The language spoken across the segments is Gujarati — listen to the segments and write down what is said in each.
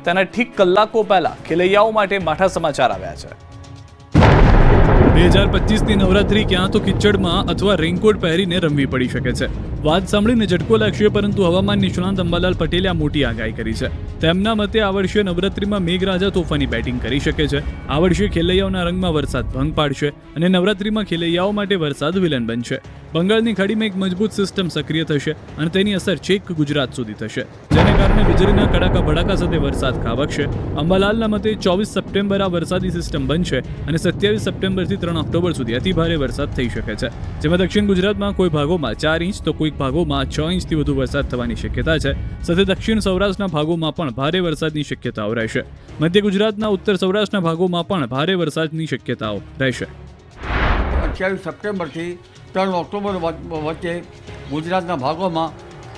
તેના ઠીક કલાકો પહેલા ખેલૈયાઓ માટે માઠા સમાચાર આવ્યા છે। 2025ની નવરાત્રી ક્યાં તો કિચડમાં અથવા રેઇનકોટ પહેરીને રમવી પડી શકે છે। વાત સાંભળીને ઝટકો લાગશે, પરંતુ હવામાન નિષ્ણાંત અંબાલાલ પટેલે આ મોટી આગાહી કરી છે। તેમના મતે આ વર્ષે નવરાત્રીમાં મેઘરાજા તોફાની બેટિંગ કરી શકે છે। આ વર્ષે ખેલૈયાઓના રંગમાં વરસાદ ભંગ પાડશે અને નવરાત્રીમાં ખેલૈયાઓ માટે વરસાદ વિલન બનશે। બંગાળની ખાડીમાં એક મજબૂત સિસ્ટમ સક્રિય થશે અને તેની અસર છેક ગુજરાત સુધી થશે, જેને કારણે વીજળીના કડાકા ભડાકા સાથે વરસાદ ખાબકશે। અંબાલાલના મતે 24 સપ્ટેમ્બર આ વરસાદી સિસ્ટમ બનશે અને 27 સપ્ટેમ્બરથી 3 ઓક્ટોબર સુધી અતિ ભારે વરસાદ થઈ શકે છે, જેમાં દક્ષિણ ગુજરાતમાં કોઈ ભાગોમાં 4 ઇંચ તો કોઈક ભાગોમાં 6 ઇંચથી વધુ વરસાદ થવાની શક્યતા છે। સાથે દક્ષિણ સૌરાષ્ટ્રના ભાગોમાં પણ ભારે વરસાદની શક્યતાઓ રહેશે। મધ્ય ગુજરાતના ઉત્તર સૌરાષ્ટ્રના ભાગોમાં પણ ભારે વરસાદની શક્યતાઓ રહેશે। 28 સપ્ટેમ્બરથી 3 ઓક્ટોબર વચ્ચે ગુજરાતના ભાગોમાં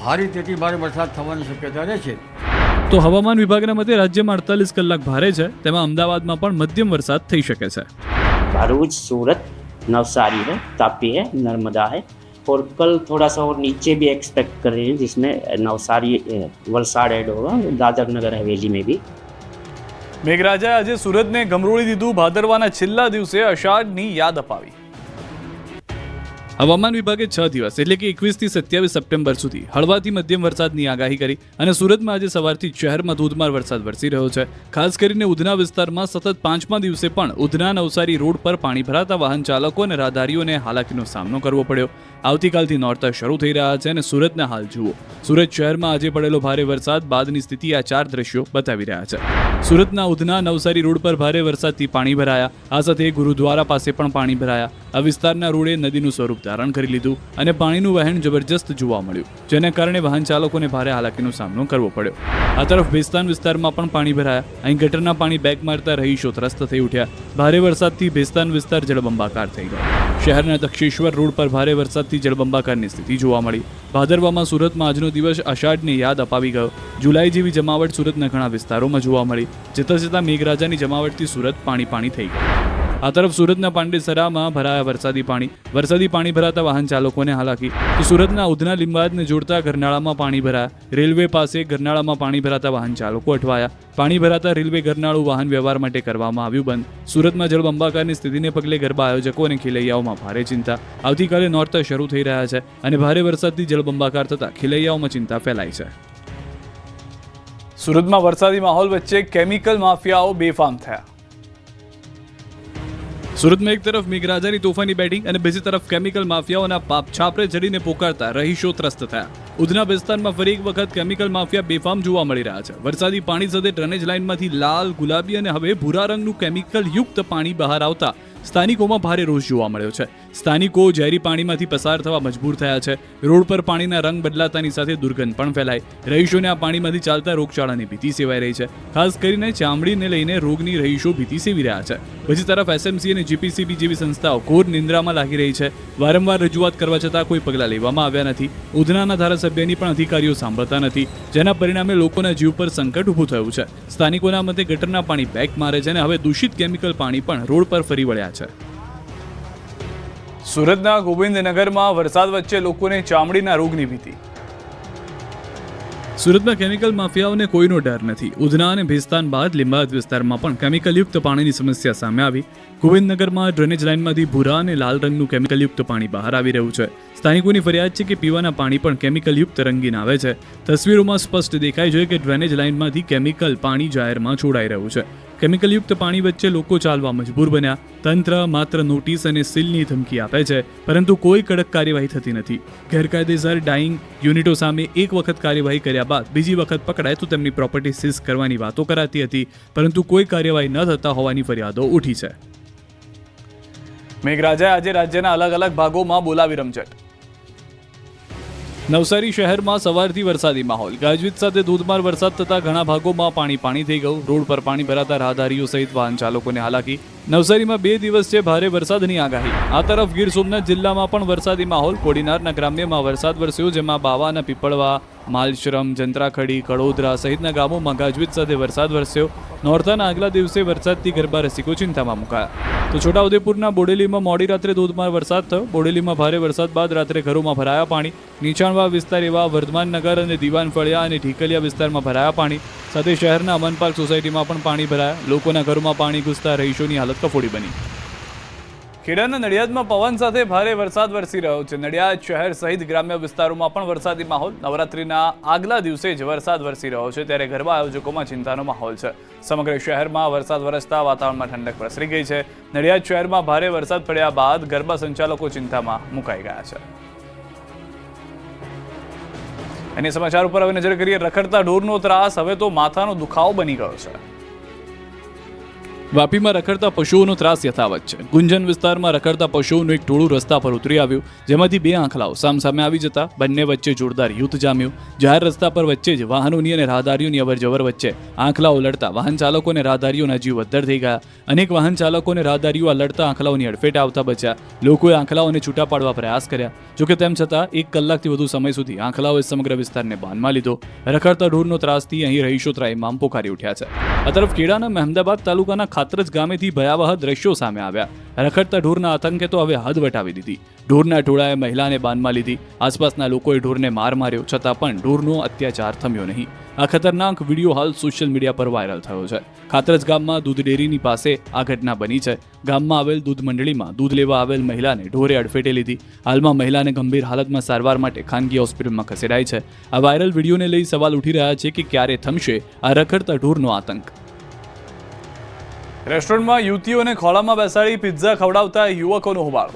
ભારેથી ભારે વરસાદ થવાની શક્યતા રહેશે। તો હવામાન વિભાગના મતે રાજ્યમાં 48 કલાક ભારે છે, તેમાં અમદાવાદમાં પણ મધ્યમ વરસાદ થઈ શકે છે। भरूच, सूरत, नवसारी है, तापी है, नर्मदा है और कल थोड़ा सा और नीचे भी एक्सपेक्ट कर रहे हैं, जिसमें नवसारी वलसाड ऐड होगा, दादर नगर हवेली में भी। મેઘરાજાએ આજે સુરતને ગમરોળી દીધું। ભાદરવાના છેલ્લા દિવસે અષાઢની યાદ અપાવી। હવામાન વિભાગે 6 દિવસ એટલે કે 21 થી 27 સપ્ટેમ્બર સુધી હળવાથી મધ્યમ વરસાદની આગાહી કરી અને સુરતમાં આજે સવારથી શહેરમાં ધોધમાર વરસાદ વરસી રહ્યો છે। ખાસ કરીને ઉધના વિસ્તારમાં સતત 5મા દિવસે પણ ઉધના નવસારી રોડ પર પાણી ભરાતા વાહન ચાલકો અને રાહદારીઓને હાલાકીનો સામનો કરવો પડ્યો। આવતીકાલથી નોરતા શરૂ થઈ રહ્યા છે અને સુરતના હાલ જુઓ। સુરત શહેરમાં આજે પડેલો ભારે વરસાદ બાદની સ્થિતિ આ 4 દ્રશ્યો બતાવી રહ્યા છે। સુરતના ઉધના નવસારી રોડ પર ભારે વરસાદથી પાણી ભરાયા। આ સાથે ગુરુદ્વારા પાસે પણ પાણી ભરાયા। આ વિસ્તારના રોડે નદીનું સ્વરૂપ ધારણ કરી લીધું અને પાણીનું વહેણ જબરજસ્ત જોવા મળ્યું, જેને કારણે વાહન ચાલકોને ભારે હાલાકીનો સામનો કરવો પડ્યો। આ તરફ ભેસ્તાન વિસ્તારમાં પણ પાણી ભરાયા। અહીં ગટરના પાણી બેક મારતા રહીશો ત્રસ્ત થઈ ઉઠ્યા। ભારે વરસાદથી ભેસ્તાન વિસ્તાર જળબંબાકાર થઈ ગયો। શહેરના દક્ષેશ્વર રોડ પર ભારે વરસાદથી જળબંબાકારની સ્થિતિ જોવા મળી। ભાદરવામાં સુરતમાં આજનો દિવસ અષાઢને યાદ અપાવી ગયો। જુલાઈ જેવી જમાવટ સુરતના ઘણા વિસ્તારોમાં જોવા મળી। જતાં જતાં મેઘરાજાની જમાવટથી સુરત પાણી થઈ ગયું। આ તરફ સુરતના પાંડેસરામાં ભરાયા વરસાદી પાણી ભરાતા વાહન ચાલકોને હાલાકી। તો સુરતના ઉધના લીંબાદને જોડતા ગરનાળામાં પાણી ભરાયા। રેલવે પાસે ગરનાળામાં પાણી ભરાતા વાહન ચાલકો અટવાયા। પાણી ભરાતા રેલવે ગરનાળું વાહન વ્યવહાર માટે કરવામાં આવ્યું બંધ। સુરતમાં જળબંબાકારની સ્થિતિને પગલે ગરબા આયોજકો અને ખેલૈયાઓમાં ભારે ચિંતા। આવતીકાલે નોરતા શરૂ થઈ રહ્યા છે અને ભારે વરસાદથી જળબંબાકાર થતા ખેલૈયાઓમાં ચિંતા ફેલાઈ છે। સુરતમાં વરસાદી માહોલ વચ્ચે કેમિકલ માફિયાઓ બેફામ થયા। સુરતમાં એક તરફ મેઘરાજાની તોફાની બેટિંગ અને બીજી તરફ કેમિકલ માફિયાઓના પાપ છાપરે જડીને પોકારતા રહીશો ત્રસ્ત થયા। ઉધના વિસ્તારમાં ફરી એક વખત કેમિકલ માફિયા બેફામ જોવા મળી રહ્યા છે। વરસાદી પાણી સાથે ડ્રેનેજ લાઇનમાંથી લાલ, ગુલાબી અને હવે ભૂરા રંગનું કેમિકલ યુક્ત પાણી બહાર આવતા સ્થાનિકોમાં ભારે રોષ જોવા મળ્યો છે। સ્થાનિકો ઝેરી પાણીમાંથી પસાર થવા મજબૂર થયા છે। રોડ પર પાણીના રંગ બદલાતાની સાથે દુર્ગંધ પણ ફેલાઈ। રહીશોને આ પાણીમાંથી ચાલતા રોગચાળાની ભીતિ સેવાઈ રહી છે। ખાસ કરીને ચામડીને લઈને રોગની રહીશો ભીતિ સેવી રહ્યા છે। બીજી તરફ એસએમસી અને જીપીસીબી જેવી સંસ્થાઓ ઘોર નિંદ્રામાં લાગી રહી છે। વારંવાર રજૂઆત કરવા છતાં કોઈ પગલાં લેવામાં આવ્યા નથી। ઉધનાના ધારાસભ્યની પણ અધિકારીઓ સાંભળતા નથી, જેના પરિણામે લોકોના જીવ પર સંકટ ઊભું થયું છે। સ્થાનિકોના મતે ગટરના પાણી બેક મારે છે અને હવે દૂષિત કેમિકલ પાણી પણ રોડ પર ફરી વળ્યા છે। સુરતના ગોવિંદનગરમાં વરસાદ વચ્ચે લોકોને ચામડીના રોગની ભીતિ। સુરતમાં કેમિકલ માફિયાઓને કોઈનો ડર નથી। ઉધના અને ભેસ્તાન બાદ લીંબાદ વિસ્તારમાં પણ કેમિકલયુક્ત પાણીની સમસ્યા સામે આવી। ગોવિંદનગરમાં ડ્રેનેજ લાઇનમાંથી ભૂરા અને લાલ રંગનું કેમિકલયુક્ત પાણી બહાર આવી રહ્યું છે। સ્થાનિકોની ફરિયાદ છે કે પીવાના પાણી પણ કેમિકલયુક્ત રંગીન આવે છે। તસવીરોમાં સ્પષ્ટ દેખાય છે કે ડ્રેનેજ લાઇનમાંથી કેમિકલ પાણી જાહેરમાં છોડાઈ રહ્યું છે। કેમિકલયુક્ત પાણી વચ્ચે લોકો ચાલવા મજબૂર બન્યા। તંત્ર માત્ર નોટિસ અને સીલની ધમકી આપે છે, પરંતુ કોઈ કડક કાર્યવાહી થતી નથી। ગેરકાયદેસર ડાઇંગ યુનિટો સામે એક વખત કાર્યવાહી કર્યા બાદ બીજી વખત પકડાય તો તેમની પ્રોપર્ટી સીઝ કરવાની વાતો કરાતી હતી, પરંતુ કોઈ કાર્યવાહી ન થતા હોવાની ફરિયાદો ઉઠી છે। મેઘરાજાએ આજે રાજ્યના અલગ અલગ ભાગોમાં બોલાવી રમઝટ। નવસારી શહેરમાં સવારથી વરસાદી માહોલ। ગાજવીજ સાથે ધોધમાર વરસાદ થતા ઘણા ભાગોમાં પાણી થઈ ગયું। રોડ પર પાણી ભરાતા રાહદારીઓ સહિત વાહન ચાલકોને હાલાકી। નવસારીમાં 2 દિવસ છે ભારે વરસાદની આગાહી। આ તરફ ગીર સોમનાથ જિલ્લામાં પણ વરસાદી માહોલ। કોડીનારના ગ્રામ્યમાં વરસાદ વરસ્યો, જેમાં બાવા અને પીપળવા, માલશ્રમ, જંત્રાખડી, કડોદરા સહિતના ગામોમાં ગાજવીજ સાથે વરસાદ વરસ્યો. નોરતાના આગલા દિવસે વરસાદથી ગરબા રસિકો ચિંતામાં મુકાયા. તો છોટાઉદેપુરના બોડેલીમાં મોડી રાત્રે ધોધમાર વરસાદ થયો. બોડેલીમાં ભારે વરસાદ બાદ રાત્રે ઘરોમાં ભરાયા પાણી. નીચાણવાળા વિસ્તાર એવા વર્ધમાન નગર અને દીવાન ફળિયા અને ઢીકલિયા વિસ્તારમાં ભરાયા પાણી. સાથે શહેરના અમન પાર્ક સોસાયટીમાં પણ પાણી ભરાયા. લોકોના ઘરોમાં પાણી ઘૂસતા રહીશોની હાલત કફોડી બની. ખેડાના નડિયાદમાં પવન સાથે ભારે વરસાદ વરસી રહ્યો છે. નડિયાદ શહેર સહિત ગ્રામ્ય વિસ્તારોમાં પણ વરસાદી માહોલ. નવરાત્રીના આગલા દિવસે જ વરસાદ વરસી રહ્યો છે, ત્યારે ગરબા આયોજકોમાં ચિંતાનો માહોલ છે. સમગ્ર શહેરમાં વરસાદ વરસતા વાતાવરણમાં ઠંડક પ્રસરી ગઈ છે. નડિયાદ શહેરમાં ભારે વરસાદ પડ્યા બાદ ગરબા સંચાલકો ચિંતામાં મુકાઈ ગયા છે. અને સમાચાર ઉપર હવે નજર કરીએ. રખડતા ઢોરનો ત્રાસ હવે તો માથાનો દુખાવો બની ગયો છે. વાપીમાં રખડતા પશુઓનો ત્રાસ યથાવત છે. ગુંજન વિસ્તારમાં રખડતા પશુઓનું એક ટોળું રસ્તા પર ઉતરી આવ્યું, જેમાંથી બે આંખલાઓ સામસામે આવી જતા બંને વચ્ચે જોરદાર યુદ્ધ જામ્યું. જાહેર રસ્તા પર વચ્ચે જ વાહનોની અને રાહદારીઓની અવરજવર વચ્ચે આંખલાઓ લડતા વાહન ચાલકો અને રાહદારીઓના જીવ અદ્ધર થઈ ગયા. અનેક વાહન ચાલકો અને રાહદારીઓ આ લડતા આંખલાઓની અડફેટે આવતા બચ્યા. લોકોએ આંખલાઓને છૂટા પાડવા પ્રયાસ કર્યા. જોકે તેમ છતાં 1 કલાકથી વધુ સમય સુધી આંખલાઓએ સમગ્ર વિસ્તારને બાનમાં લીધો. રખડતા ઢોરનો ત્રાસથી અહીં રહીશો ત્રાહિમામ પોકારી ઉઠ્યા છે. આ તરફ ખેડાના મહેમદાબાદ તાલુકાના ખાતરજ ગામેથી ભયાવહ દ્રશ્યો સામે આવ્યા. રખડતા ઢોરના આતંકે તો હવે હદ વટાવી દીધી. ઢોરના ટોળાએ મહિલાને બાનમાં લીધી. આસપાસના લોકોએ ઢોરને માર માર્યો, છતાં પણ ઢોરનો અત્યાચાર થમ્યો નહીં. આ ખતરનાક વિડીયો હાલ સોશિયલ મીડિયા પર વાયરલ થયો છે. ખાતરજ ગામમાં દૂધ ડેરીની પાસે આ ઘટના બની છે. ગામમાં આવેલ દૂધ મંડળીમાં દૂધ લેવા આવેલ મહિલાને ઢોરે અડફેટે લીધી. હાલમાં મહિલાને ગંભીર હાલતમાં સારવાર માટે ખાનગી હોસ્પિટલમાં ખસેડાઈ છે. આ વાયરલ વિડીયોને લઈ સવાલ ઉઠી રહ્યા છે કે ક્યારે થમશે આ રખડતા ઢોરનો આતંક. રેસ્ટોરન્ટમાં યુવતીઓને ખોળામાં બેસાડી પિઝા ખવડાવતા યુવકોનો હોબાળો.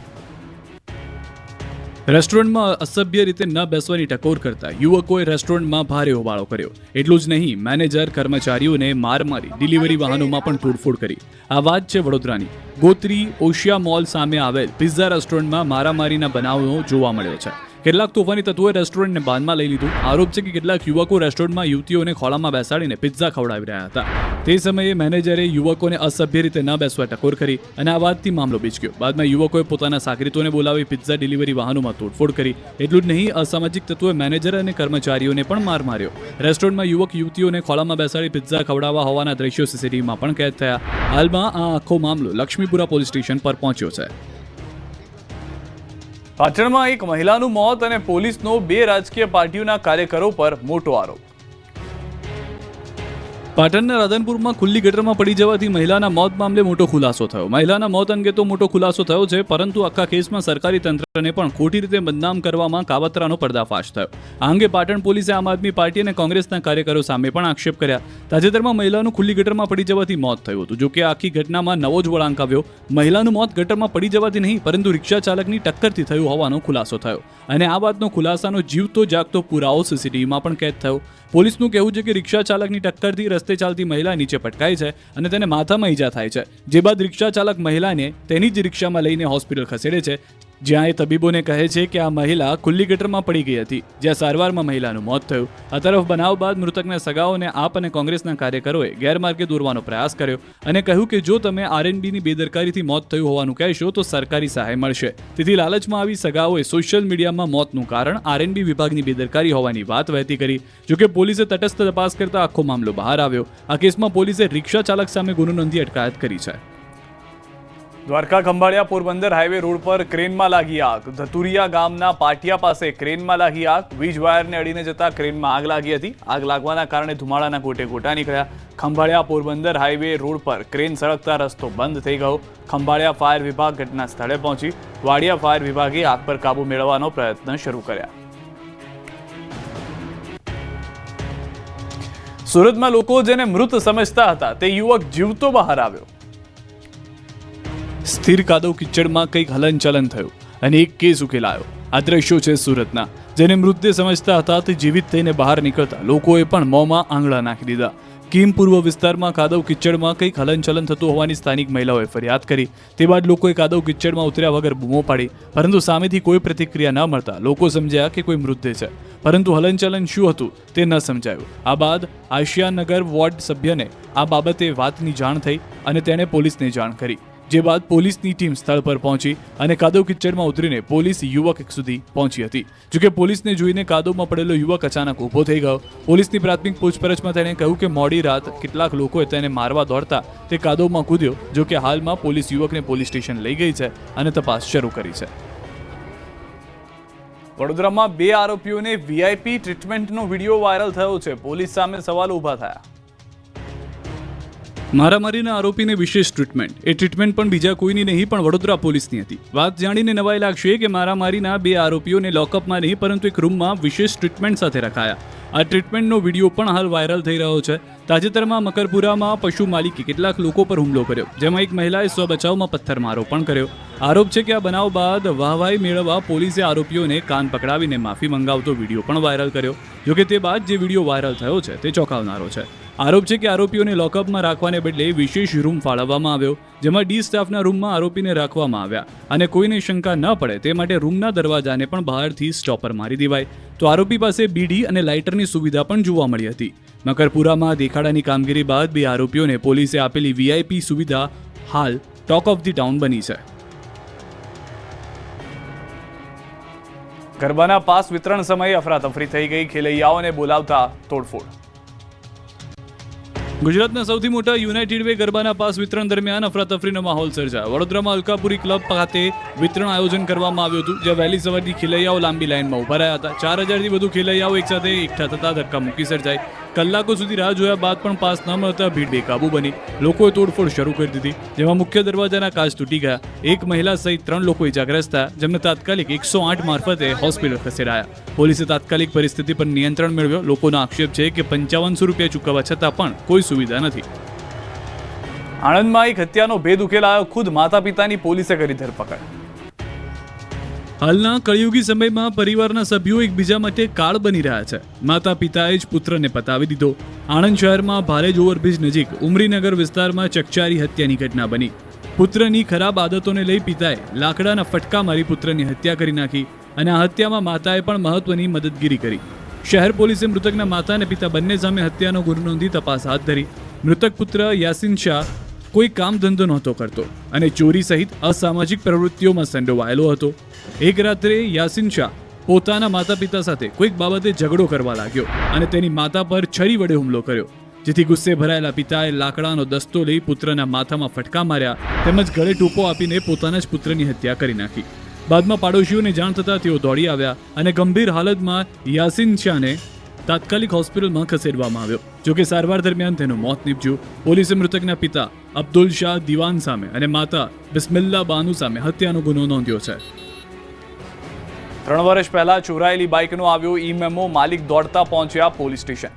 રેસ્ટોરન્ટમાં અસભ્ય રીતે ન બેસવાની ટકોર કરતા યુવકોએ રેસ્ટોરન્ટમાં ભારે હોબાળો કર્યો. એટલું જ નહીં, મેનેજર કર્મચારીઓને માર મારી ડિલિવરી વાહનોમાં પણ તોડફોડ કરી. આ વાત છે વડોદરાની. ગોત્રી ઓશિયા મોલ સામે આવેલ પિઝા રેસ્ટોરન્ટમાં મારામારીના બનાવો જોવા મળ્યો છે. કેટલાક તોફાની તત્વોએ રેસ્ટોરન્ટને બાનમાં લઈ લીધું. આરોપ છે કે કેટલાક યુવકો રેસ્ટોરન્ટમાં યુવતીઓને ખોળામાં બેસાડીને પિઝા ખવડાવી રહ્યા હતા. તે સમયે મેનેજરે યુવકોને અસભ્ય રીતે ન બેસવા ટકોર કરી અને આ વાતથી મામલો બીચક્યો. બાદમાં યુવકોએ પોતાના સાગરીતોને બોલાવી પિઝા ડિલિવરી વાહનોમાં તોડફોડ કરી. એટલું જ નહીં, અસામાજિક તત્વોએ મેનેજર અને કર્મચારીઓને પણ માર માર્યો. રેસ્ટોરન્ટમાં યુવક યુવતીઓને ખોળામાં બેસાડી પિઝા ખવડાવવા હોવાના દ્રશ્યો સીસીટીવીમાં પણ કેદ થયા. હાલમાં આ આખો મામલો લક્ષ્મીપુરા પોલીસ સ્ટેશન પર પહોંચ્યો છે. પાટણમાં એક મહિલાનું મોત અને પોલીસનો 2 રાજકીય પાર્ટીઓના કાર્યકરો પર મોટો આરોપ. પાટણના રાધનપુરમાં ખુલ્લી ગટરમાં પડી જવાથી મહિલાના મોત મામલે મોટો ખુલાસો થયો. મહિલાના મોત અંગે તો મોટો ખુલાસો થયો છે, પરંતુ આખા કેસમાં સરકારી તંત્રને પણ ખોટી રીતે બદનામ કરવામાં કાવતરાનો પર્દાફાશ થયો. આ અંગે પાટણ પોલીસે આમ આદમી પાર્ટી અને કોંગ્રેસના કાર્યકરો સામે પણ આક્ષેપ કર્યા. તાજેતરમાં મહિલાનું ખુલ્લી ગટરમાં પડી જવાથી મોત થયું હતું. જોકે આખી ઘટનામાં નવો જ વળાંક આવ્યો. મહિલાનું મોત ગટરમાં પડી જવાથી નહીં, પરંતુ રિક્ષા ચાલકની ટક્કરથી થયું હોવાનો ખુલાસો થયો. અને આ વાતનો ખુલાસાનો જીવતો જાગતો પુરાવો સીસીટીવીમાં પણ કેદ થયો. પોલીસનું કહેવું છે કે રિક્ષા ચાલકની ટક્કરથી રસ્તે ચાલતી મહિલા નીચે પટકાઈ છે અને તેને માથામાં ઈજા થાય છે. જે બાદ રિક્ષા ચાલક મહિલાને તેની જ રિક્ષામાં લઈને હોસ્પિટલ ખસેડે છે, જ્યાં એ તબીબોને કહે છે કે આ મહિલા ખુલ્લી ગટરમાં પડી ગઈ હતી, જ્યાં સારવારમાં મહિલાનું મોત થયું. આ તરફ બનાવ બાદ મૃતકના સગાઓને આપ અને કોંગ્રેસના કાર્યકરોએ ગેરમાર્ગે દોરવાનો પ્રયાસ કર્યો અને કહ્યું કે જો તમે આરએનબીની બેદરકારીથી મોત થયું હોવાનું કહેશો તો સરકારી સહાય મળશે. તેથી લાલચમાં આવી સગાઓએ સોશિયલ મીડિયામાં મોતનું કારણ આરએનબી વિભાગની બેદરકારી હોવાની વાત વહેતી કરી. જોકે પોલીસે તટસ્થ તપાસ કરતા આખો મામલો બહાર આવ્યો. આ કેસમાં પોલીસે રિક્ષા ચાલક સામે ગુનો નોંધી અટકાયત કરી છે. દ્વારકા ખંભાળિયા પોરબંદર હાઈવે રોડ પર ક્રેનમાં લાગી આગ. ધતુરિયા ગામના પાટિયા પાસે ક્રેનમાં લાગી આગ. વીજ વાયરને અડીને જતા ક્રેનમાં આગ લાગી હતી. આગ લાગવાના કારણે ધુમાડાના ગોટે ગોટા નીકળ્યા. ખંભાળિયા પોરબંદર હાઈવે રોડ પર ક્રેન સળગતા રસ્તો બંધ થઈ ગયો. ખંભાળિયા ફાયર વિભાગ ઘટના સ્થળે પહોંચી વાડિયા ફાયર વિભાગે આગ પર કાબુ મેળવવાનો પ્રયત્ન શરૂ કર્યા. સુરતમાં લોકો જેને મૃત સમજતા હતા તે યુવક જીવતો બહાર આવ્યો. સ્થિર કાદવ કિચડમાં કંઈક હલનચલન થયું અને એક કેસ ઉકેલાયો. આ દ્રશ્યો છે સુરતના. જેને મૃતદેહ સમજતા હતા તે જીવિત થઈને બહાર નીકળતા લોકોએ પણ મોંમાં આંગળા નાખી દીધા. કીમ પૂર્વ વિસ્તારમાં કાદવ કિચડમાં કંઈક હલનચલન થતું હોવાની સ્થાનિક મહિલાઓએ ફરિયાદ કરી. તે બાદ લોકોએ કાદવ કિચડમાં ઉતર્યા વગર બૂમો પાડી, પરંતુ સામેથી કોઈ પ્રતિક્રિયા ન મળતા લોકો સમજ્યા કે કોઈ મૃતદેહ છે, પરંતુ હલનચલન શું હતું તે ન સમજાયું. આ બાદ આશિયાનગર વોર્ડ સભ્યને આ બાબતે વાતની જાણ થઈ અને તેણે પોલીસને જાણ કરી. જે બાદ પોલીસની ટીમ સ્થળ પર પહોંચી અને કાદવ કિચડમાં ઉતરીને પોલીસ યુવક સુધી પહોંચી હતી. જોકે પોલીસને જોઈને કાદવમાં પડેલો યુવક અચાનક ઊભો થઈ ગયો. પોલીસની પ્રાથમિક પૂછપરછમાં તેણે કહ્યું કે મોડી રાત કેટલાક લોકોએ તેને મારવા દોડતા તે કાદવમાં કૂદ્યો. જોકે હાલમાં પોલીસ યુવકને પોલીસ સ્ટેશન લઈ ગઈ છે અને તપાસ શરૂ કરી છે. વડોદરામાં 2 આરોપીઓને વીઆઈપી ટ્રીટમેન્ટનો વિડીયો વાયરલ થયો છે. પોલીસ સામે સવાલ ઊભા થયા. મારામારીના આરોપીને વિશેષ ટ્રીટમેન્ટ. એ ટ્રીટમેન્ટ પણ બીજા કોઈની નહીં પણ વડોદરા પોલીસની હતી. વાત જાણીને નવાઈ લાગશે કે મારામારીના 2 આરોપીઓને લોકઅપમાં નહીં પરંતુ એક રૂમમાં વિશેષ ટ્રીટમેન્ટ સાથે રખાયા. આ ટ્રીટમેન્ટનો વિડીયો પણ હાલ વાયરલ થઈ રહ્યો છે. તાજેતરમાં મકરપુરામાં પશુ માલિકે કેટલાક લોકો પર હુમલો કર્યો, જેમાં એક મહિલાએ સ્વબચાવમાં પથ્થરમારો પણ કર્યો. આરોપ છે કે આ બનાવ બાદ વાહવાઈ મેળવવા પોલીસે આરોપીઓને કાન પકડાવીને માફી મંગાવતો વિડીયો પણ વાયરલ કર્યો. જોકે તે બાદ જે વિડીયો વાયરલ થયો છે તે ચોંકાવનારો છે. આરોપ છે કે આરોપીઓને લોકઅપમાં રાખવાને બદલે વિશેષ રૂમ ફાળવવામાં આવ્યો, જેમાં ડી સ્ટાફના રૂમમાં આરોપીને રાખવામાં આવ્યા અને કોઈને શંકા ન પડે તે માટે રૂમના દરવાજાને પણ બહારથી સ્ટોપર મારી દેવાય. તો આરોપી પાસે બીડી અને લાઇટરની સુવિધા પણ જોવા મળી હતી. મકરપુરામાં દેખાડાની કામગીરી બાદ 2 આરોપીઓને પોલીસે આપેલી વીઆઈપી સુવિધા હાલ ટોક ઓફ ધી ટાઉન બની છે. ગરબાના પાસ વિતરણ સમયે અફરાતફરી થઈ ગઈ. ખેલૈયાઓને બોલાવતા તોડફોડ. ગુજરાતના સૌથી મોટા યુનાઇટેડ વે ગરબાના પાસ વિતરણ દરમિયાન અફરાતફરીનો માહોલ સર્જાયો. વડોદરામાં અલકાપુરી ક્લબ ખાતે વિતરણ આયોજન કરવામાં આવ્યું હતું, જ્યાં વહેલી સવારથી ખેલૈયાઓ લાંબી લાઇનમાં ઉભા રહ્યા હતા. 4000થી વધુ ખેલૈયાઓ એકસાથે એકઠા થતા ધક્કામુક્કી સર્જાઈ. કલાકો સુધી રાહ જોયા બાદ પણ પાસ ન મળતા ભીડ બેકાબુ બની. લોકોએ તોડફોડ શરૂ કરી દીધી, જેમાં મુખ્ય દરવાજાના કાચ તૂટી ગયા. એક મહિલા સહિત 3 લોકો ઇજાગ્રસ્ત થયા, જેમને તાત્કાલિક 108 મારફતે હોસ્પિટલ ખસેડાયા. પોલીસે તાત્કાલિક પરિસ્થિતિ પર નિયંત્રણ મેળવ્યો. લોકોનો આક્ષેપ છે કે 5500 રૂપિયા ચૂકવવા છતાં પણ કોઈ સુવિધા નથી. આણંદમાં એક હત્યાનો ભેદ ઉકેલાયો. ખુદ માતા પિતાની પોલીસે કરી ધરપકડ. હાલના કળિયુગી સમયમાં પરિવારના સભ્યો એકબીજા માટે કાળ બની રહ્યા છે. માતા પિતાએ જ પુત્રને પતાવી દીધો. આણંદ શહેરમાં ભારેજ ઓવરબ્રિજ નજીક ઉમરીનગર વિસ્તારમાં ચકચારી હત્યાની ઘટના બની. પુત્રની ખરાબ આદતોને લઈ પિતાએ લાકડાના ફટકા મારી પુત્રની હત્યા કરી નાખી અને આ હત્યામાં માતાએ પણ મહત્વની મદદગીરી કરી. શહેર પોલીસે મૃતકના માતા અને પિતા બંને સામે હત્યાનો ગુનો નોંધી તપાસ હાથ ધરી. મૃતક પુત્ર યાસીન શાહ કોઈ કામ ધંધો નહોતો કરતો અને ચોરી સહિત અસામાજિક પ્રવૃત્તિઓમાં સંડોવાયેલો હતો. એક રાત્રે યાસીન શાહ પોતાના માતા પિતા સાથે કોઈક બાબતે ઝઘડો કરવા લાગ્યો અને તેની માતા પર છરી વડે હુમલો કર્યો, જેથી ગુસ્સે ભરાયેલા પિતાએ લાકડાનો દસ્તો લઈ પુત્રના માથામાં ફટકા માર્યા તેમજ ગળે ટૂંપો આપીને પોતાના જ પુત્રની હત્યા કરી નાખી. બાદમાં પાડોશીઓને જાણ થતાં તેઓ દોડી આવ્યા અને ગંભીર હાલતમાં યાસીન શાહને તાત્કાલિક હોસ્પિટલમાં ખસેડવામાં આવ્યો. જોકે સારવાર દરમિયાન તેનું મોત નીપજ્યું. પોલીસે મૃતકના પિતા અબ્દુલ શાહ દિવાન સામે અને માતા બિસ્મિલ્લા બાનુ સામે હત્યાનો ગુનો નોંધ્યો છે. 3 વર્ષ પહેલા ચોરાયેલી બાઇકનો આવ્યો ઈ-મેમો. માલિક દોડતા પહોંચ્યા પોલીસ સ્ટેશન.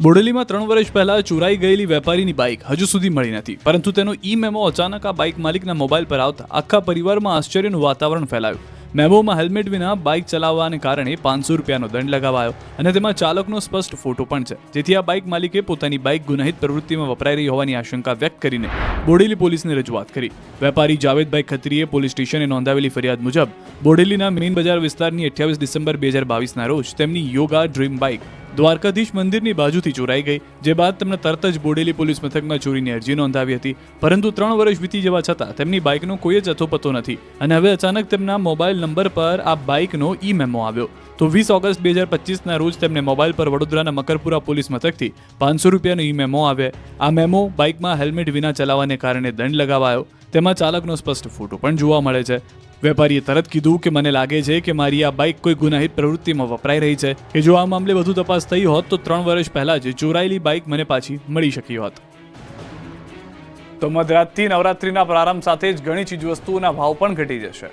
બોડેલીમાં 3 વર્ષ પહેલા ચોરાઈ ગયેલી વેપારીની બાઇક હજુ સુધી મળી નથી, પરંતુ તેનો ઈ-મેમો અચાનક આ બાઇક માલિકના મોબાઈલ પર આવતા આખા પરિવારમાં આશ્ચર્યનું વાતાવરણ ફેલાયું. મેમોમાં હેલ્મેટ વિના બાઇક ચલાવવાને કારણે 500 રૂપિયાનો દંડ લગાવાયો અને તેમાં ચાલકનો સ્પષ્ટ ફોટો પણ છે, જેથી આ બાઇક માલિકે પોતાની બાઇક ગુનાહિત પ્રવૃત્તિમાં વપરાઈ રહી હોવાની આશંકા વ્યક્ત કરીને બોડેલી પોલીસને રજૂઆત કરી. વેપારી જાવેદભાઈ ખત્રીએ પોલીસ સ્ટેશને નોંધાવેલી ફરિયાદ મુજબ બોડેલીના મેઇન બજાર વિસ્તારની 28 ડિસેમ્બર 2022ના રોજ તેમની યોગા ડ્રીમ બાઇક દ્વારકાધીશ મંદિરની બાજુથી ચોરાઈ ગઈ, જે બાદ તેમણે તરત જ બોડેલી પોલીસ મથકમાં ચોરીની અરજી નોંધાવી હતી. પરંતુ 3 વર્ષ વીતી જવા છતાં તેમની બાઇકનો કોઈ જ અથોપતો નથી અને હવે અચાનક તેમના મોબાઈલ નંબર પર આ બાઇકનો ઈ-મેમો આવ્યો. તો 20 ઓગસ્ટ 2025ના રોજ તેમને મોબાઈલ પર વડોદરાના મકરપુરા પોલીસ મથકથી 500 રૂપિયાનો ઈ-મેમો આવે. આ મેમો બાઇકમાં હેલ્મેટ વિના ચલાવવાને કારણે દંડ લગાવાયો. તેમાં ચાલકનો સ્પષ્ટ ફોટો પણ જોવા મળે છે. વેપારીએ તરત કીધું કે મને લાગે છે કે મારી આ બાઇક કોઈ ગુનાહિત પ્રવૃત્તિમાં વપરાઈ રહી છે, કે જો આ મામલે વધુ તપાસ થઈ હોત તો 3 વર્ષ પહેલા જ ચોરાયેલી બાઇક મને પાછી મળી શકી હોત. તો મધરાતથી નવરાત્રીના પ્રારંભ સાથે જ ઘણી ચીજવસ્તુઓના ભાવ પણ ઘટી જશે.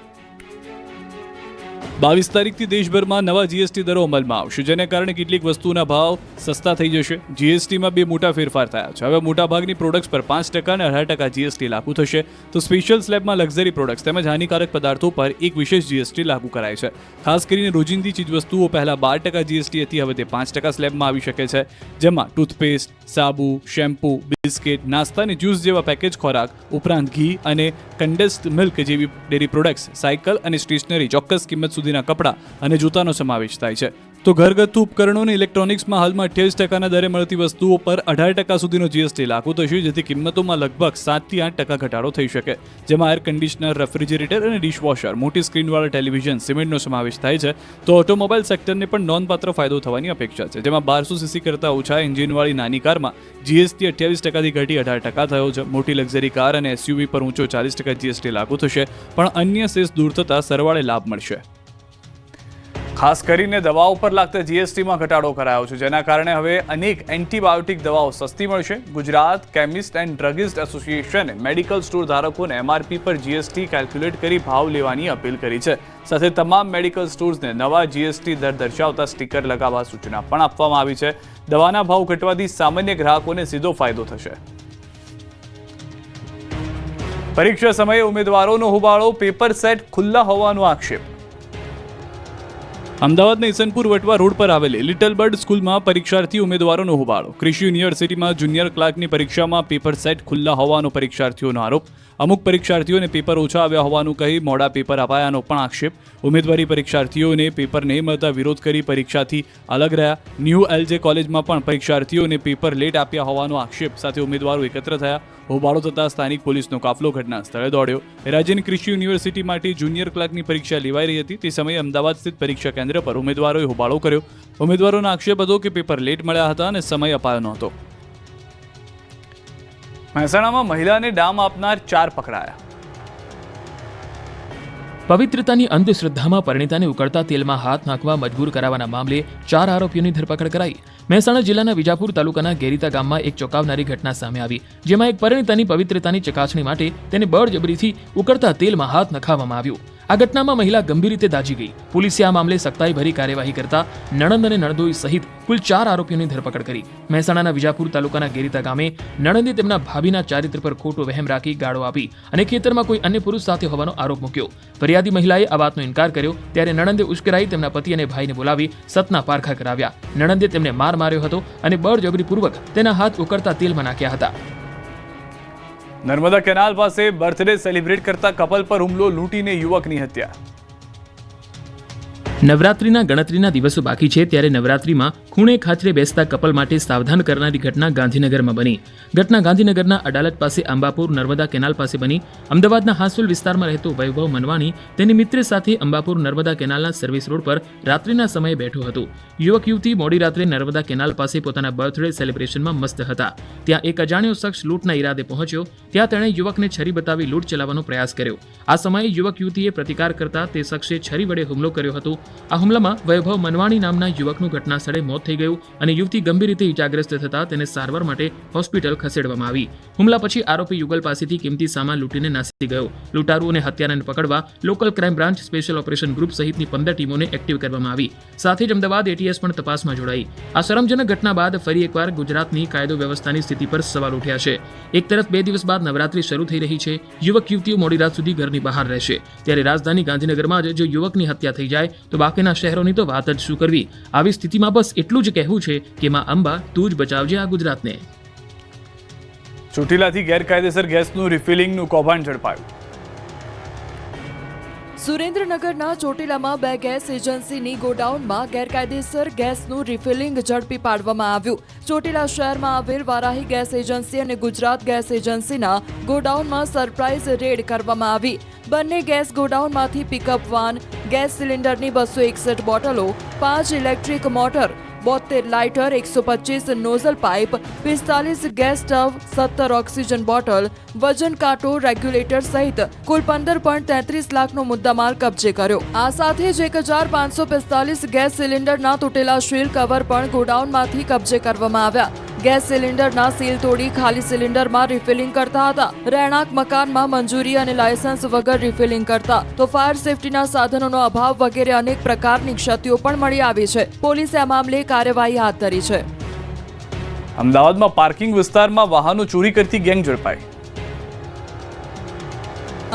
22 તારીખથી દેશભરમાં નવા જીએસટી દરો અમલમાં આવશે, જેને કારણે કેટલીક વસ્તુઓના ભાવ સસ્તા થઈ જશે. જીએસટીમાં 2 મોટા ફેરફાર થયા છે. હવે મોટાભાગની પ્રોડક્ટ્સ પર 5% અને 18% જીએસટી લાગુ થશે. તો સ્પેશિયલ સ્લેબમાં લક્ઝરી પ્રોડક્ટ્સ તેમજ હાનિકારક પદાર્થો પર એક વિશેષ જીએસટી લાગુ કરાય છે. ખાસ કરીને રોજિંદી ચીજવસ્તુઓ પહેલા 12% જીએસટી હતી, હવે તે 5% સ્લેબમાં આવી શકે છે, જેમાં ટૂથપેસ્ટ, સાબુ, શેમ્પૂ, બિસ્કિટ, નાસ્તા અને જ્યુસ જેવા પેકેજ ખોરાક ઉપરાંત ઘી અને કન્ડેન્સ્ડ મિલ્ક જેવી ડેરી પ્રોડક્ટ્સ, સાયકલ અને સ્ટેશનરી, ચોક્કસ કિંમત સુધીના કપડાં અને જૂતાનો સમાવેશ થાય છે. તો ઘરગથ્થુ ઉપકરણો અને ઇલેક્ટ્રોનિક્સમાં હાલમાં 28% દરે મળતી વસ્તુઓ પર 18% સુધીનો જીએસટી લાગુ થશે, જેથી કિંમતોમાં લગભગ 7 થી 8% ઘટાડો થઈ શકે, જેમાં એર કન્ડિશનર, રેફ્રિજરેટર અને ડિશવોશર, મોટી સ્ક્રીનવાળા ટેલિવિઝન, સિમેન્ટનો સમાવેશ થાય છે. તો ઓટોમોબાઈલ સેક્ટરને પણ નોંધપાત્ર ફાયદો થવાની અપેક્ષા છે, જેમાં 1200 સીસી કરતાં ઓછા એન્જિનવાળી નાની કારમાં જીએસટી 28%થી ઘટી 18% થયો છે. મોટી લક્ઝરી કાર અને એસયુવી પર ઊંચો 40% જીએસટી લાગુ થશે, પણ અન્ય સેસ દૂર થતાં સરવાળે લાભ મળશે. ખાસ કરીને દવાઓ પર લાગતા જીએસટીમાં ઘટાડો કરાયો છે, જેના કારણે હવે અનેક એન્ટીબાયોટિક દવાઓ સસ્તી મળશે. ગુજરાત કેમિસ્ટ એન્ડ ડ્રગિસ્ટ એસોસિએશને મેડિકલ સ્ટોર ધારકોને એમઆરપી પર જીએસટી કેલ્ક્યુલેટ કરી ભાવ લેવાની અપીલ કરી છે. સાથે તમામ મેડિકલ સ્ટોર્સને નવા જીએસટી દર દર્શાવતા સ્ટીકર લગાવવા સૂચના પણ આપવામાં આવી છે. દવાના ભાવ ઘટવાથી સામાન્ય ગ્રાહકોને સીધો ફાયદો થશે. પરીક્ષા સમયે ઉમેદવારોનો હોબાળો, પેપર સેટ ખુલ્લા હોવાનો આક્ષેપ. અમદાવાદના ઈસનપુર વટવા રોડ પર આવેલી લિટલ બર્ડ સ્કૂલમાં પરીક્ષાર્થી ઉમેદવારોનો હોબાળો. કૃષિ યુનિવર્સિટીમાં જુનિયર ક્લાર્કની પરીક્ષામાં પેપર સેટ ખુલ્લા હોવાનો પરીક્ષાર્થીઓનો આરોપ. અમુક પરીક્ષાર્થીઓને પેપર ઓછા આવ્યા હોવાનું કહી મોડા પેપર અપાયાનો પણ આક્ષેપ. ઉમેદવારી પરીક્ષાર્થીઓને પેપર નહીં મળતા વિરોધ કરી પરીક્ષાથી અલગ રહ્યા. ન્યૂ એલજે કોલેજમાં પણ પરીક્ષાર્થીઓને પેપર લેટ આપ્યા હોવાનો આક્ષેપ સાથે ઉમેદવારો એકત્ર થયા. હોબાળો થતાં સ્થાનિક પોલીસનો કાફલો ઘટના સ્થળે દોડ્યો. રાજ્યની કૃષિ યુનિવર્સિટી માટે જુનિયર ક્લાર્કની પરીક્ષા લેવાઈ રહી હતી. તે સમયે અમદાવાદ સ્થિત પરીક્ષા કેન્દ્ર પર ઉમેદવારોએ હોબાળો કર્યો. ઉમેદવારોનો આક્ષેપ હતો કે પેપર લેટ મળ્યા હતા અને સમય અપાયો નહોતો. મહેસાણામાં મહિલાને ડામ આપનાર 4 પકડાયા. પવિત્રતાની અંધશ્રદ્ધામાં પરિણીતાને ઉકળતા તેલમાં હાથ નાખવા મજબૂર કરાવવાના મામલે 4 આરોપીઓની ધરપકડ કરાઈ. મહેસાણા જિલ્લાના વિજાપુર તાલુકાના ગેરીતા ગામમાં એક ચોંકાવનારી ઘટના સામે આવી, જેમાં એક પરિણીતાની પવિત્રતાની ચકાસણી માટે તેને બળજબરીથી ઉકળતા તેલમાં હાથ નખાવવામાં આવ્યું. આ ઘટનામાં મહિલા ગંભીર રીતે દાઝી ગઈ. પોલીસે આ મામલે સખ્તાઈભરી કાર્યવાહી કરતા નણંદ અને નણદોઈ સહિત કુલ 4 આરોપીઓની ધરપકડ કરી. મહેસાણાના વિજાપુર તાલુકાના ગેરીતા ગામે નણંદે તેમના ભાભીના ચારિત્ર પર ખોટો વહેમ રાખી ગાળો આપી અને ખેતરમાં કોઈ અન્ય પુરુષ સાથે હોવાનો આરોપ મૂક્યો. ફરિયાદી મહિલાએ આ વાતનો ઇનકાર કર્યો, ત્યારે નણંદે ઉશ્કેરાઈ તેમના પતિ અને ભાઈને બોલાવી સતના પારખા કરાવ્યા. નણંદે તેમને માર માર્યો હતો અને બળજબરીપૂર્વક તેના હાથ ઉકળતા તેલમાં નાખ્યા હતા. નર્મદા કેનાલ પાસે બર્થડે સેલિબ્રેટ કરતા કપલ પર હુમલો, લૂંટીને યુવકની હત્યા. નવરાત્રીના ગણતરીના દિવસો બાકી છે ત્યારે નવરાત્રીમાં ખૂણે ખાચરે બેસતા કપલ માટે સાવધાન કરનારી ઘટના ગાંધીનગરમાં બની. ઘટના ગાંધીનગરના અડાલજ પાસે અંબાપુર નર્મદા કેનાલ પાસે બની. અમદાવાદના હાંસોલ વિસ્તારમાં રહેતો વૈભવ મનવાણી તેની મિત્ર સાથે અંબાપુર નર્મદા કેનાલના સર્વિસ રોડ પર રાત્રિના સમયે બેઠો હતો. યુવક યુવતી મોડી રાત્રે નર્મદા કેનાલ પાસે પોતાના બર્થડે સેલિબ્રેશનમાં મસ્ત હતા. ત્યાં એક અજાણ્યો શખ્સ લૂંટના ઈરાદે પહોંચ્યો. ત્યાં તેણે યુવકને છરી બતાવી લૂંટ ચલાવવાનો પ્રયાસ કર્યો. આ સમયે યુવક યુવતીએ પ્રતિકાર કરતા તે શખ્સે છરી વડે હુમલો કર્યો હતો. આ હુમલામાં વૈભવ મનવાણી નામના યુવકનું ઘટના સ્થળે મોત થઈ ગયું અને યુવતી ગંભીર રીતે ઇજાગ્રસ્ત થતા તેને સારવાર માટે હોસ્પિટલ ખસેડવામાં આવી. હુમલા પછી આરોપી યુગલ પાસેથી કિંમતી સામાન લૂંટીને નાસી ગયો. લૂંટારૂ અને હત્યારાને પકડવા local crime branch, special operation group સહિતની 15 ટીમોને એક્ટિવ કરવામાં આવી. સાથે જ અમદાવાદ એટીએસ પણ તપાસમાં જોડાઈ. આ શરમજનક ઘટના બાદ ફરી એકવાર ગુજરાતની કાયદો વ્યવસ્થાની સ્થિતિ પર સવાલ ઉઠ્યા છે. એક તરફ 2 દિવસ બાદ નવરાત્રી શરૂ થઈ રહી છે. યુવક યુવતીઓ મોડી રાત સુધી ઘરની બહાર રહેશે, ત્યારે રાજધાની ગાંધીનગરમાં જ જો યુવકની હત્યા થઈ જાય તો બાકીના શહેરોની તો વાત જ શું કરવી. આવી સ્થિતિમાં બસ એટલું જ કહેવું છે કે માં અંબા તું જ બચાવજે આ ગુજરાતને. ચોટીલાથી ગેરકાયદેસર ગેસનું રિફિલિંગનું કૌભાંડ ઝડપાયું. સુરેન્દ્રનગરના ચોટીલામાં 2 ગેસ એજન્સીની ગોડાઉનમાં ગેરકાયદેસર ગેસનું રિફિલિંગ ઝડપી પાડવામાં આવ્યું. ચોટીલા શહેરમાં આવેલ વારાહી ગેસ એજન્સી અને ગુજરાત ગેસ એજન્સીના ગોડાઉનમાં સરપ્રાઇઝ રેડ કરવામાં આવી. બંને ગેસ ગોડાઉનમાંથી પિકઅપ વાન, ગેસ સિલિન્ડરની 261 બોટલો, 5 electric motor, 72 lighter, 125 nozzle pipe, 45 gas stove, 17 oxygen bottle, વજન કાંટો, રેગ્યુલેટર સહિત કુલ 15.33 લાખનો મુદ્દામાલ કબજે કર્યો. આ સાથે જ 1545 ગેસ સિલિન્ડરના તૂટેલા શીલ કવર પણ ગોડાઉનમાંથી કબજે કરવામાં આવ્યા. ગેસ સિલિન્ડરના સીલ તોડી ખાલી સિલિન્ડરમાં રિફિલિંગ કરતા હતા. રહેણાંક મકાનમાં મંજૂરી અને લાયસન્સ વગર રિફિલિંગ કરતા, તો ફાયર સેફટીના સાધનોનો અભાવ વગેરે અનેક પ્રકારની ક્ષતિઓ પણ મળી આવી છે. પોલીસે આ મામલે કાર્યવાહી હાથ ધરી છે. અમદાવાદમાં પાર્કિંગ વિસ્તારમાં વાહનો ચોરી કરતી ગેંગ ઝડપાઈ.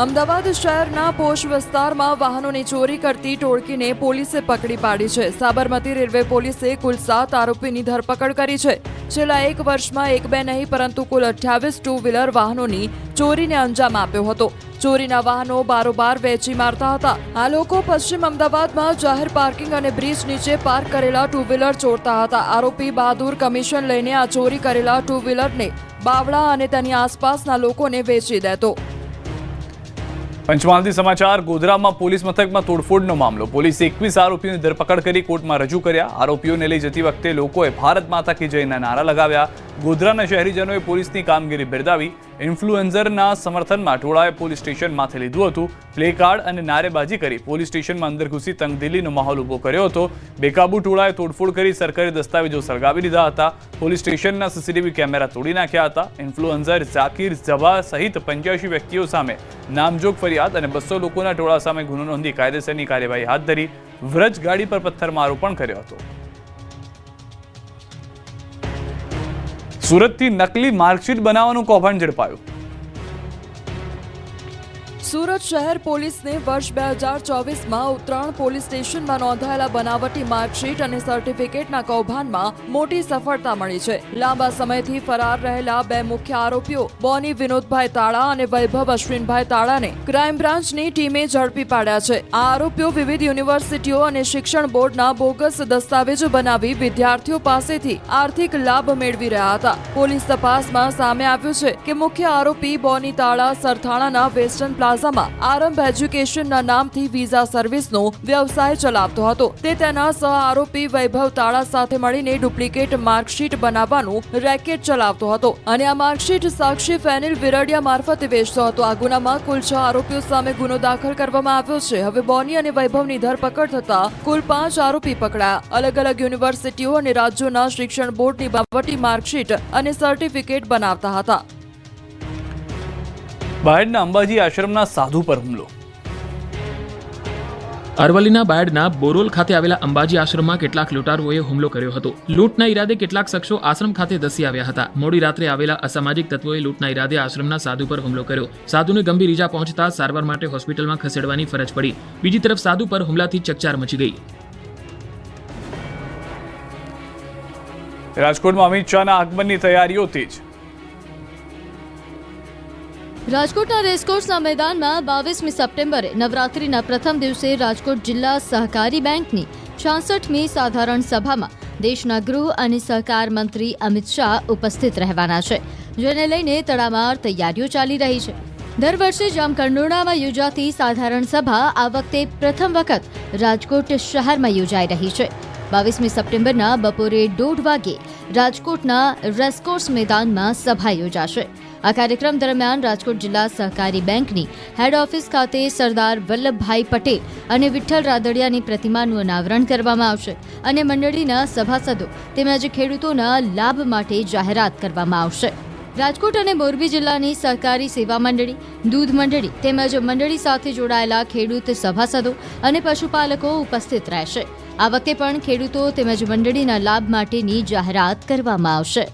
અમદાવાદ શહેરના પોશ વિસ્તારમાં વાહનોની ચોરી કરતી ટોળકીને પોલીસે પકડી પાડી છે. સાબરમતી રેલવે પોલીસે કુલ 7 આરોપીની ધરપકડ કરી છે. છેલ્લા 1 વર્ષમાં 1-2 નહીં પરંતુ કુલ 28 ટુ વ્હીલર વાહનોની ચોરીને અંજામ આપ્યો હતો. ચોરીના વાહનો બારોબાર વેચી મારતા હતા. આ લોકો પશ્ચિમ અમદાવાદમાં જાહેર પાર્કિંગ અને બ્રિજ નીચે પાર્ક કરેલા ટુ વ્હીલર ચોરતા હતા. આરોપી બહાદુર કમિશન લઈને આ ચોરી કરેલા ટુ વ્હીલરને બાવળા અને તેની આસપાસના લોકોને વેચી દેતો. પંચમહાલથી સમાચાર. ગોધરામાં પોલીસ મથકમાં તોડફોડનો મામલો. પોલીસે 21 આરોપીઓની ધરપકડ કરી કોર્ટમાં રજૂ કર્યા. આરોપીઓને લઈ જતી વખતે લોકોએ ભારત માતા કી જયના નારા લગાવ્યા. ગોધરાના શહેરીજનોએ પોલીસની કામગીરી બિરદાવી. ઇન્ફ્લુએન્ઝરના સમર્થનમાં ટોળાએ પોલીસ સ્ટેશનમાંથી લીધું હતું. પ્લેકાર્ડ અને નારેબાજી કરી પોલીસ સ્ટેશનમાં અંદર ઘૂસી તંગદિલીનો માહોલ ઊભો કર્યો હતો. બેકાબુ ટોળાએ તોડફોડ કરી સરકારી દસ્તાવેજો સળગાવી દીધા હતા. પોલીસ સ્ટેશનના સીસીટીવી કેમેરા તોડી નાખ્યા હતા. ઇન્ફ્લુએન્ઝર ઝાકીર જબા સહિત 85 વ્યક્તિઓ સામે નામજોગ ફરિયાદ અને 200 લોકોના ટોળા સામે ગુનો નોંધી કાયદેસરની કાર્યવાહી હાથ ધરી. વ્રજ ગાડી પર પથ્થરમારો પણ કર્યો હતો. સુરતથી નકલી માર્કશીટ બનાવવાનું કૌભાંડ ઝડપાયું. સુરત શહેર પોલીસને વર્ષ 2024માં ઉત્તરાયણ પોલીસ સ્ટેશનમાં નોંધાયેલા બનાવટી માર્કશીટ અને સર્ટિફિકેટના કૌભાંડમાં મોટી સફળતા મળી છે. લાંબા સમયથી ફરાર રહેલા 2 મુખ્ય આરોપીઓ બોની વિનોદભાઈ તાળા અને વૈભવ અશ્વિનભાઈ તાળાને ક્રાઇમ બ્રાન્ચની ટીમે ઝડપી પાડ્યા છે. આ આરોપીઓ વિવિધ યુનિવર્સિટીઓ અને શિક્ષણ બોર્ડના બોગસ દસ્તાવેજો બનાવી વિદ્યાર્થીઓ પાસેથી આર્થિક લાભ મેળવી રહ્યા હતા. પોલીસ તપાસમાં સામે આવ્યું છે કે મુખ્ય આરોપી બોની તાળા સરથાણાના વેસ્ટર્ન પ્લાઝામાં આરંભ એજ્યુકેશનના નામથી વિઝા સર્વિસનો વ્યવસાય ચલાવતો હતો. તે તેના સહ આરોપી વૈભવ તાળા સાથે મળીને ડુપ્લિકેટ માર્કશીટ બનાવવાનું રેકેટ ચલાવતો હતો અને આ માર્કશીટ સાક્ષી ફેનિલ વિરડિયા મારફતે વેચતો હતો. આ ગુનામાં કુલ 6 આરોપીઓ સામે ગુનો દાખલ કરવામાં આવ્યો છે. હવે બોની અને વૈભવની ધરપકડ થતા કુલ 5 આરોપી પકડાયા. અલગ અલગ યુનિવર્સિટીઓ અને રાજ્યોના શિક્ષણ બોર્ડની બનાવટી માર્કશીટ અને સર્ટિફિકેટ બનાવતા હતા. બાયડના અંબાજી આશ્રમના સાધુ પર હુમલો. અરવલ્લીના બાયડના બોરોલ ખાતે આવેલા અંબાજી આશ્રમમાં કેટલાક લૂંટારુઓએ હુમલો કર્યો હતો. લૂંટના ઈરાદે કેટલાક શખ્સો આશ્રમ ખાતે ધસી આવ્યા હતા. મોડી રાત્રે આવેલા અસામાજિક તત્વોએ લૂંટના ઈરાદે આશ્રમના સાધુ પર હુમલો કર્યો. સાધુને ગંભીર ઈજા પહોંચતા સારવાર માટે હોસ્પિટલમાં ખસેડવાની ફરજ પડી. બીજી તરફ સાધુ પર હુમલાથી ચકચાર મચી ગઈ. રાજકોટમાં અમિત શાહના આગમનની તૈયારીઓ તેજ. રાજકોટના રેસકોર્સના મેદાનમાં 22મી સપ્ટેમ્બરે નવરાત્રિના પ્રથમ દિવસે રાજકોટ જિલ્લા સહકારી બેંકની 66મી સાધારણ સભામાં દેશના ગૃહ અને સહકાર મંત્રી અમિત શાહ ઉપસ્થિત રહેવાના છે, જેને લઈને તડામાર તૈયારીઓ ચાલી રહી છે. દર વર્ષે જામકંડોરણામાં યોજાતી સાધારણ સભા આ વખતે પ્રથમ વખત રાજકોટ શહેરમાં યોજાઈ રહી છે. 22મી સપ્ટેમ્બરના બપોરે 1:30 વાગ્યે રાજકોટના રેસકોર્સ મેદાનમાં સભા યોજાશે. આ કાર્યક્રમ દરમિયાન રાજકોટ જિલ્લા સહકારી બેંકની હેડ ઓફિસ ખાતે સરદાર વલ્લભભાઈ પટેલ અને વિઠ્ઠલ રાદડિયાની પ્રતિમાનું અનાવરણ કરવામાં આવશે અને મંડળીના સભાસદો તેમજ ખેડૂતોના લાભ માટે જાહેરાત કરવામાં આવશે. રાજકોટ અને મોરબી જિલ્લાની સહકારી સેવા મંડળી, દૂધ મંડળી તેમજ મંડળી સાથે જોડાયેલા ખેડૂત સભાસદો અને પશુપાલકો ઉપસ્થિત રહેશે. આ વખતે પણ ખેડૂતો તેમજ મંડળીના લાભ માટેની જાહેરાત કરવામાં આવશે.